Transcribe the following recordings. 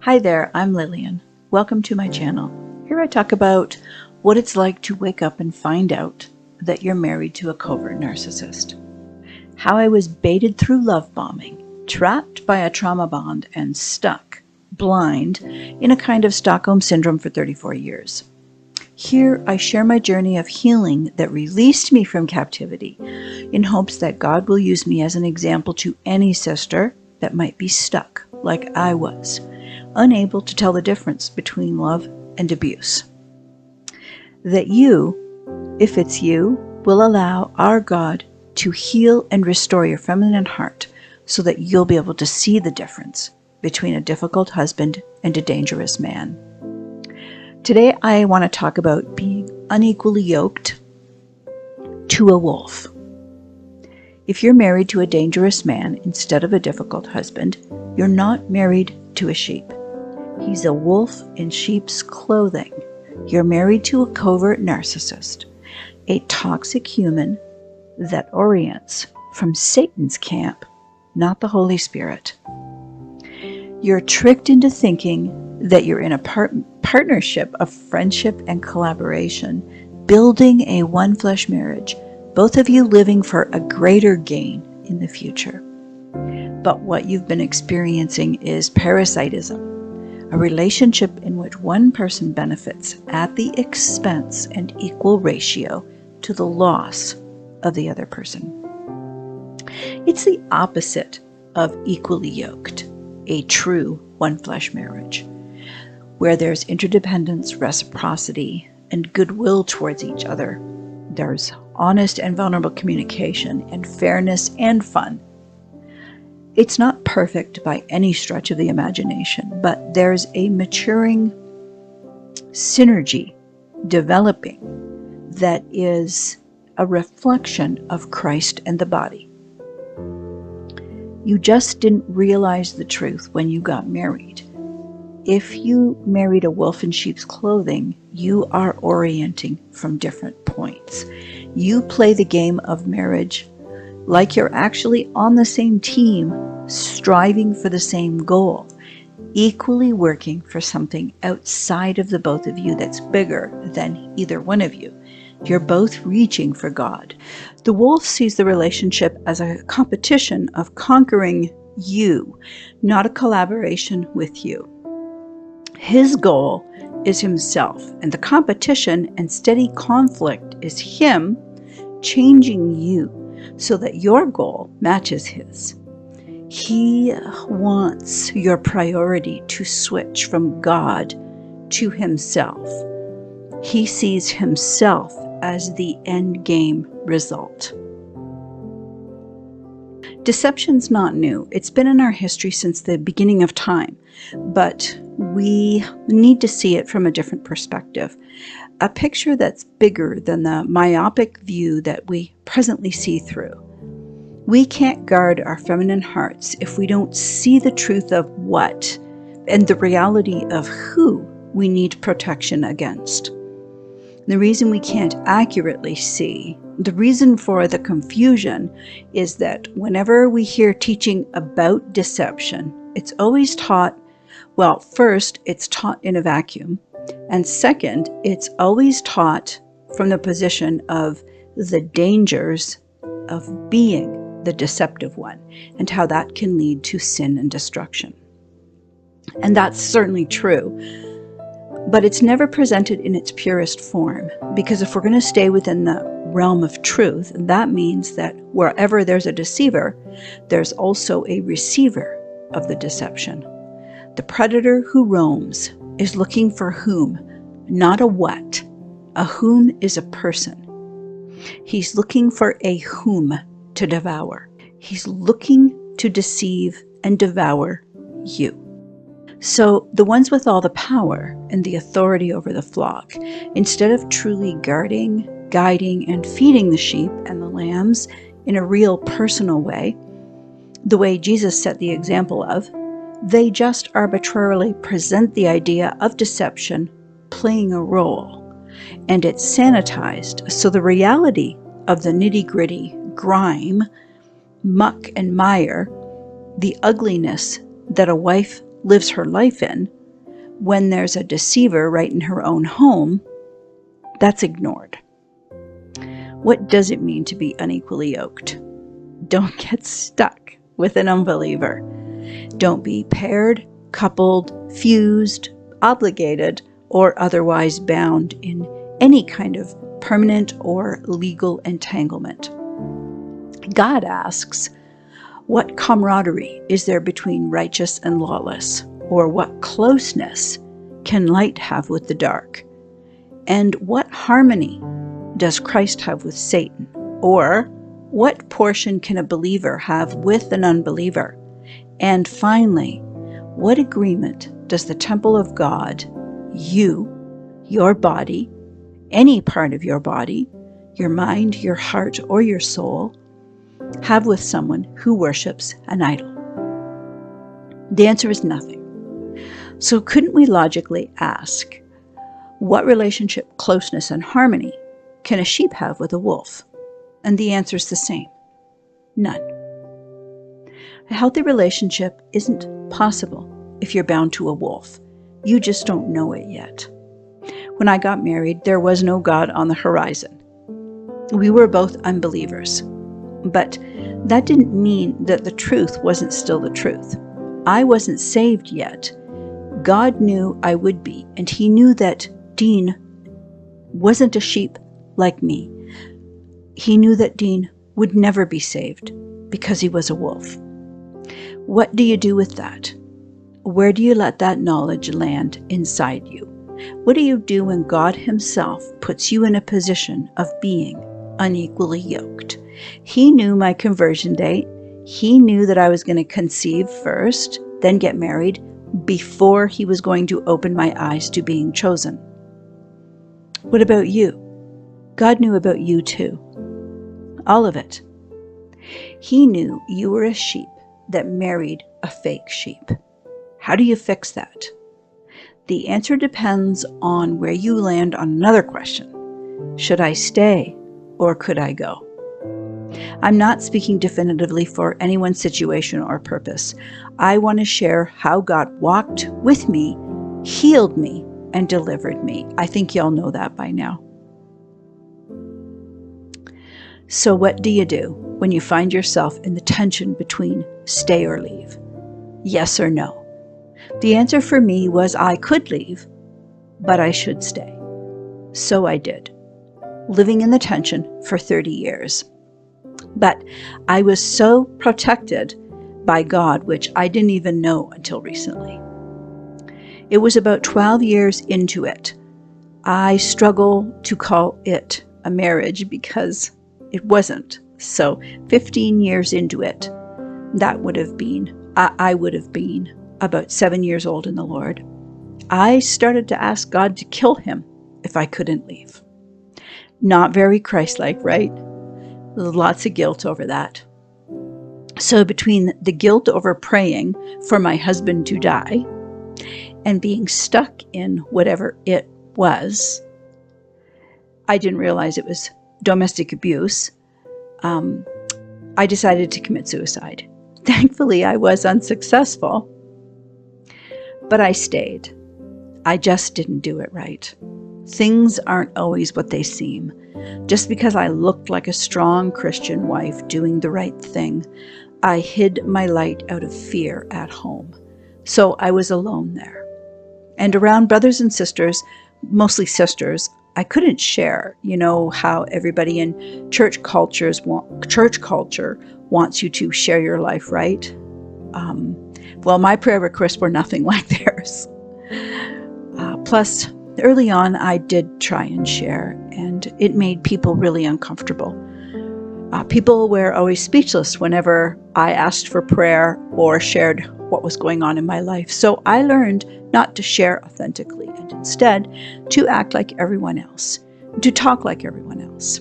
Hi there, I'm Lillian. Welcome to my channel. Here I talk about what it's like to wake up and find out that you're married to a covert narcissist. How I was baited through love bombing, trapped by a trauma bond, and stuck, blind, in a kind of Stockholm syndrome for 34 years. Here I share my journey of healing that released me from captivity in hopes that God will use me as an example to any sister that might be stuck like I was, unable to tell the difference between love and abuse. That you, if it's you, will allow our God to heal and restore your feminine heart so that you'll be able to see the difference between a difficult husband and a dangerous man. Today I want to talk about being unequally yoked to a wolf. If you're married to a dangerous man instead of a difficult husband, you're not married to a sheep. He's a wolf in sheep's clothing. You're married to a covert narcissist, a toxic human that orients from Satan's camp, not the Holy Spirit. You're tricked into thinking that you're in a partnership of friendship and collaboration, building a one-flesh marriage, both of you living for a greater gain in the future. But what you've been experiencing is parasitism, a relationship in which one person benefits at the expense and equal ratio to the loss of the other person. It's the opposite of equally yoked, a true one-flesh marriage, where there's interdependence, reciprocity, and goodwill towards each other. There's honest and vulnerable communication, and fairness and fun. It's not perfect by any stretch of the imagination, but there's a maturing synergy developing that is a reflection of Christ and the body. You just didn't realize the truth when you got married. If you married a wolf in sheep's clothing, you are orienting from different points. You play the game of marriage like you're actually on the same team, striving for the same goal, equally working for something outside of the both of you that's bigger than either one of you. You're both reaching for God. The wolf sees the relationship as a competition of conquering you, not a collaboration with you. His goal is himself, and the competition and steady conflict is him changing you so that your goal matches his. He wants your priority to switch from God to himself. He sees himself as the end game result. Deception's not new. It's been in our history since the beginning of time, but we need to see it from a different perspective. A picture that's bigger than the myopic view that we presently see through. We can't guard our feminine hearts if we don't see the truth of what and the reality of who we need protection against. The reason we can't accurately see, the reason for the confusion, is that whenever we hear teaching about deception, it's always taught, well, first, it's taught in a vacuum, and second, it's always taught from the position of the dangers of being the deceptive one, and how that can lead to sin and destruction. And that's certainly true. But it's never presented in its purest form, because if we're going to stay within the realm of truth, that means that wherever there's a deceiver, there's also a receiver of the deception. The predator who roams is looking for whom, not a what. A whom is a person. He's looking for a whom to devour. He's looking to deceive and devour you. So the ones with all the power and the authority over the flock, instead of truly guarding, guiding, and feeding the sheep and the lambs in a real personal way, the way Jesus set the example of, they just arbitrarily present the idea of deception playing a role, and it's sanitized, so the reality of the nitty-gritty grime, muck and mire, the ugliness that a wife lives her life in, when there's a deceiver right in her own home, that's ignored. What does it mean to be unequally yoked? Don't get stuck with an unbeliever. Don't be paired, coupled, fused, obligated, or otherwise bound in any kind of permanent or legal entanglement. God asks, what camaraderie is there between righteous and lawless? Or what closeness can light have with the dark? And what harmony does Christ have with Satan? Or what portion can a believer have with an unbeliever? And finally, what agreement does the temple of God, you, your body, any part of your body, your mind, your heart, or your soul, have with someone who worships an idol? The answer is nothing. So couldn't we logically ask, what relationship, closeness, and harmony can a sheep have with a wolf? And the answer is the same. None. A healthy relationship isn't possible if you're bound to a wolf. You just don't know it yet. When I got married, there was no God on the horizon. We were both unbelievers. But that didn't mean that the truth wasn't still the truth. I wasn't saved yet. God knew I would be, and He knew that Dean wasn't a sheep like me. He knew that Dean would never be saved because he was a wolf. What do you do with that? Where do you let that knowledge land inside you? What do you do when God Himself puts you in a position of being unequally yoked? He knew my conversion date. He knew that I was going to conceive first, then get married, before He was going to open my eyes to being chosen. What about you? God knew about you too. All of it. He knew you were a sheep that married a fake sheep. How do you fix that? The answer depends on where you land on another question. Should I stay or could I go? I'm not speaking definitively for anyone's situation or purpose. I want to share how God walked with me, healed me, and delivered me. I think y'all know that by now. So what do you do when you find yourself in the tension between stay or leave? Yes or no? The answer for me was I could leave, but I should stay. So I did, living in the tension for 30 years. But I was so protected by God, which I didn't even know until recently. It was about 12 years into it. I struggle to call it a marriage because it wasn't. So 15 years into it, that would have been, I would have been about 7 years old in the Lord. I started to ask God to kill him if I couldn't leave. Not very Christ-like, right? Lots of guilt over that. So between the guilt over praying for my husband to die and being stuck in whatever it was, I didn't realize it was domestic abuse. I decided to commit suicide. Thankfully, I was unsuccessful, but I stayed. I just didn't do it right. Things aren't always what they seem. Just because I looked like a strong Christian wife doing the right thing, I hid my light out of fear at home. So I was alone there. And around brothers and sisters, mostly sisters, I couldn't share. You know how everybody in church culture wants you to share your life, right? Well, my prayer requests were nothing like theirs. Plus, early on, I did try and share, and it made people really uncomfortable. People were always speechless whenever I asked for prayer or shared what was going on in my life. So I learned not to share authentically and instead to act like everyone else, to talk like everyone else.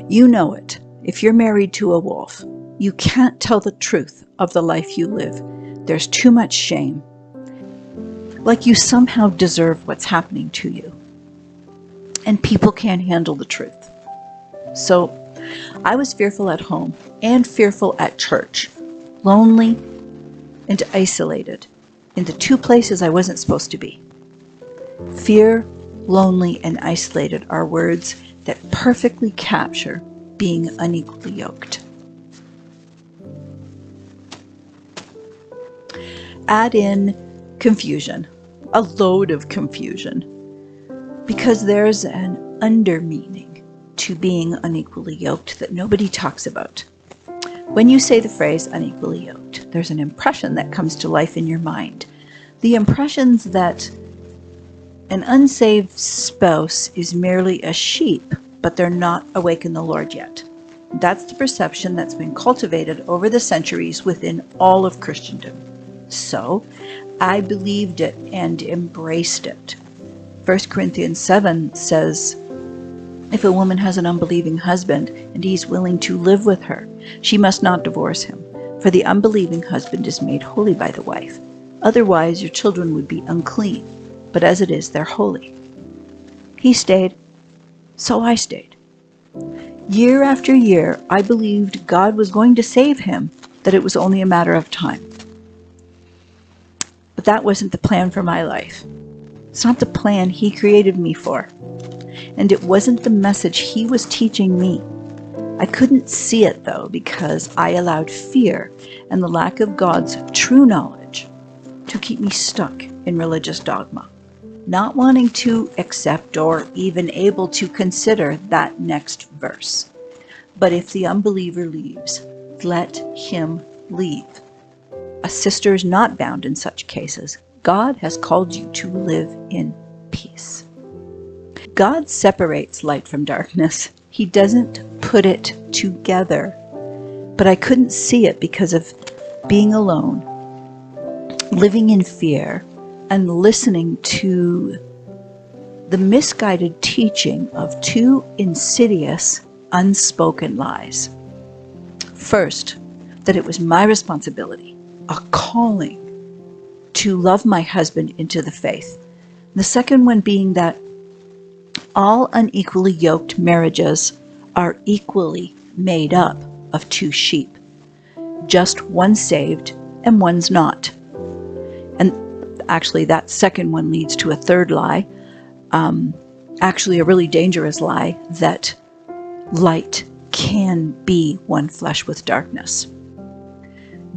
You know it. If you're married to a wolf, you can't tell the truth of the life you live. There's too much shame. Like you somehow deserve what's happening to you. And people can't handle the truth. So I was fearful at home and fearful at church. Lonely, and isolated in the two places I wasn't supposed to be. Fear, lonely, and isolated are words that perfectly capture being unequally yoked. Add in confusion, a load of confusion, because there's an under-meaning to being unequally yoked that nobody talks about. When you say the phrase unequally yoked, there's an impression that comes to life in your mind. The impression's that an unsaved spouse is merely a sheep, but they're not awake in the Lord yet. That's the perception that's been cultivated over the centuries within all of Christendom. So, I believed it and embraced it. 1 Corinthians 7 says, if a woman has an unbelieving husband and he's willing to live with her, she must not divorce him, for the unbelieving husband is made holy by the wife. Otherwise, your children would be unclean, but as it is, they're holy. He stayed, so I stayed. Year after year, I believed God was going to save him, that it was only a matter of time. But that wasn't the plan for my life. It's not the plan he created me for. And it wasn't the message he was teaching me. I couldn't see it, though, because I allowed fear and the lack of God's true knowledge to keep me stuck in religious dogma, not wanting to accept or even able to consider that next verse. But if the unbeliever leaves, let him leave. A sister is not bound in such cases. God has called you to live in peace. God separates light from darkness. He doesn't put it together. But I couldn't see it because of being alone, living in fear, and listening to the misguided teaching of two insidious, unspoken lies. First, that it was my responsibility, a calling, to love my husband into the faith. The second one being that all unequally yoked marriages are equally made up of two sheep. Just one's saved and one's not. And actually that second one leads to a third lie, actually a really dangerous lie, that light can be one flesh with darkness.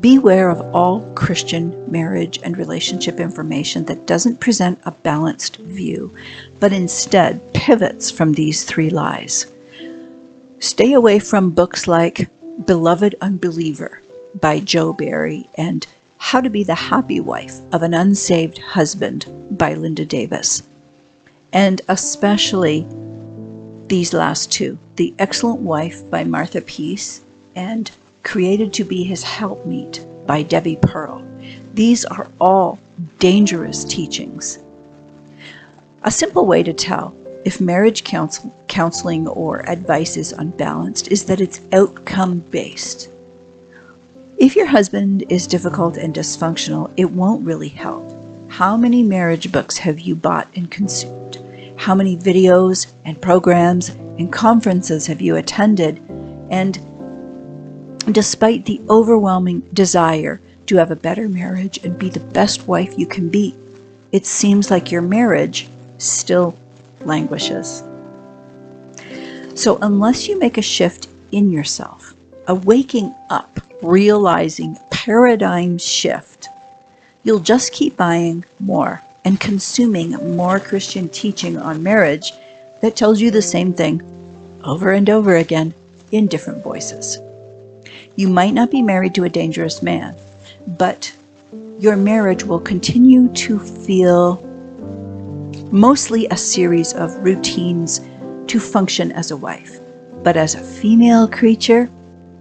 Beware of all Christian marriage and relationship information that doesn't present a balanced view, but instead pivots from these three lies. Stay away from books like Beloved Unbeliever by Joe Barry and How to Be the Happy Wife of an Unsaved Husband by Linda Davis. And especially these last two, The Excellent Wife by Martha Peace and Created to Be His Helpmeet by Debbie Pearl. These are all dangerous teachings. A simple way to tell if marriage counseling or advice is unbalanced is that it's outcome-based. If your husband is difficult and dysfunctional, it won't really help. How many marriage books have you bought and consumed? How many videos and programs and conferences have you attended? And despite the overwhelming desire to have a better marriage and be the best wife you can be, it seems like your marriage still languishes. So unless you make a shift in yourself, a waking up, realizing paradigm shift, you'll just keep buying more and consuming more Christian teaching on marriage that tells you the same thing over and over again in different voices. You might not be married to a dangerous man, but your marriage will continue to feel mostly a series of routines to function as a wife. But as a female creature,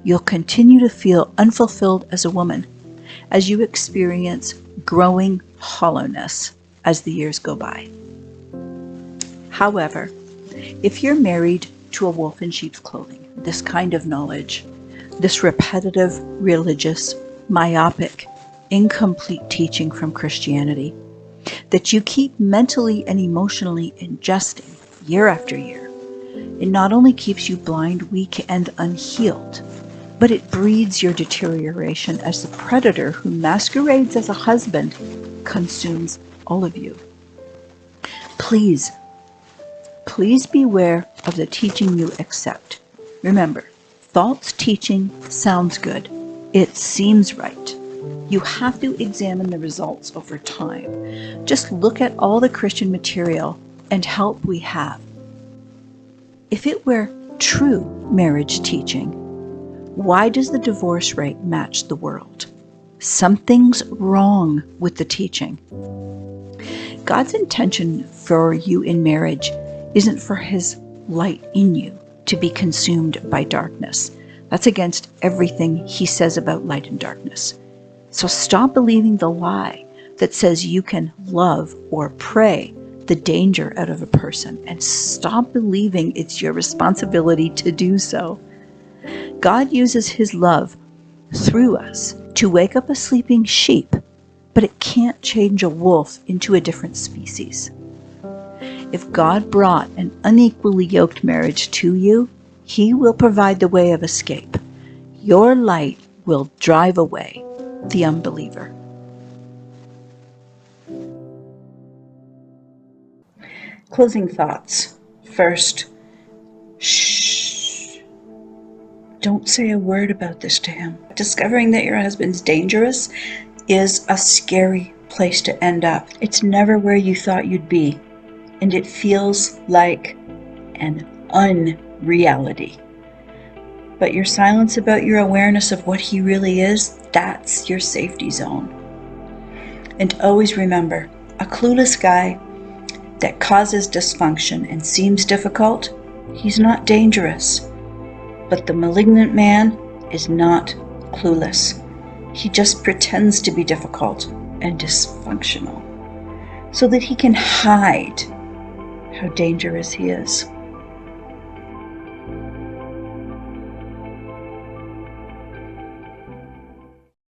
you'll continue to feel unfulfilled as a woman as you experience growing hollowness as the years go by. However, if you're married to a wolf in sheep's clothing, this kind of knowledge, this repetitive, religious, myopic, incomplete teaching from Christianity that you keep mentally and emotionally ingesting year after year, it not only keeps you blind, weak, and unhealed, but it breeds your deterioration as the predator who masquerades as a husband consumes all of you. Please beware of the teaching you accept. Remember, false teaching sounds good. It seems right. You have to examine the results over time. Just look at all the Christian material and help we have. If it were true marriage teaching, why does the divorce rate match the world? Something's wrong with the teaching. God's intention for you in marriage isn't for His light in you to be consumed by darkness. That's against everything He says about light and darkness. So stop believing the lie that says you can love or pray the danger out of a person, and stop believing it's your responsibility to do so. God uses His love through us to wake up a sleeping sheep, but it can't change a wolf into a different species. If God brought an unequally yoked marriage to you, He will provide the way of escape. Your light will drive away the unbeliever. Closing thoughts. First, shh. Don't say a word about this to him. Discovering that your husband's dangerous is a scary place to end up. It's never where you thought you'd be, and it feels like an unreality. But your silence about your awareness of what he really is, that's your safety zone. And always remember, a clueless guy that causes dysfunction and seems difficult, he's not dangerous. But the malignant man is not clueless. He just pretends to be difficult and dysfunctional so that he can hide how dangerous he is.